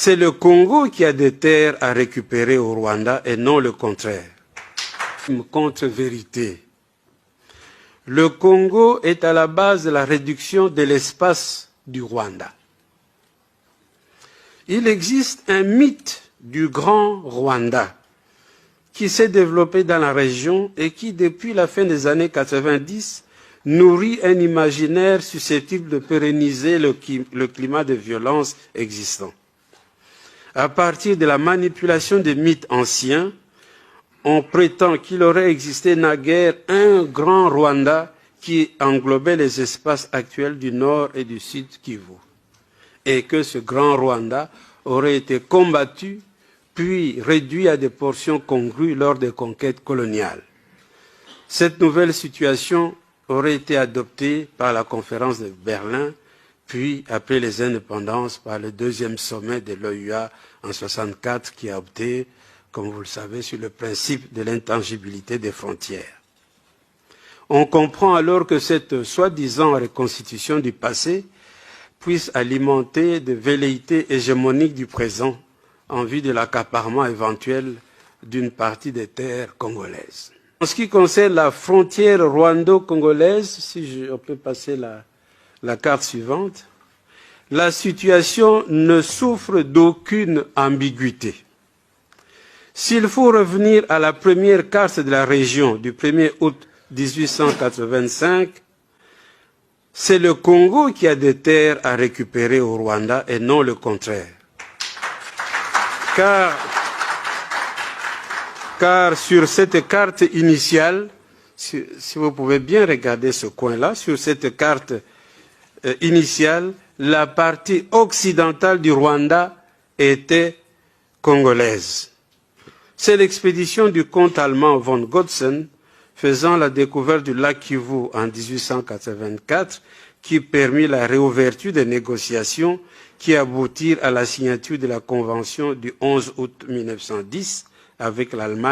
C'est le Congo qui a des terres à récupérer au Rwanda et non le contraire. Une contre-vérité. Le Congo est à la base de la réduction de l'espace du Rwanda. Il existe un mythe du grand Rwanda qui s'est développé dans la région et qui, depuis la fin des années 90, nourrit un imaginaire susceptible de pérenniser le climat de violence existant. À partir de la manipulation des mythes anciens, on prétend qu'il aurait existé naguère un grand Rwanda qui englobait les espaces actuels du nord et du sud Kivu, et que ce grand Rwanda aurait été combattu puis réduit à des portions congrues lors des conquêtes coloniales. Cette nouvelle situation aurait été adoptée par la conférence de Berlin, puis, après les indépendances, par le deuxième sommet de l'OUA en 1964, qui a opté, comme vous le savez, sur le principe de l'intangibilité des frontières. On comprend alors que cette soi-disant reconstitution du passé puisse alimenter des velléités hégémoniques du présent en vue de l'accaparement éventuel d'une partie des terres congolaises. En ce qui concerne la frontière rwando-congolaise, si on peut passer la carte suivante, la situation ne souffre d'aucune ambiguïté. S'il faut revenir à la première carte de la région du 1er août 1885, c'est le Congo qui a des terres à récupérer au Rwanda et non le contraire. Car sur cette carte initiale, si vous pouvez bien regarder ce coin-là, sur cette carte initiale, la partie occidentale du Rwanda était congolaise. C'est l'expédition du comte allemand von Gotzen, faisant la découverte du lac Kivu en 1884, qui permit la réouverture des négociations qui aboutirent à la signature de la Convention du 11 août 1910 avec l'Allemagne.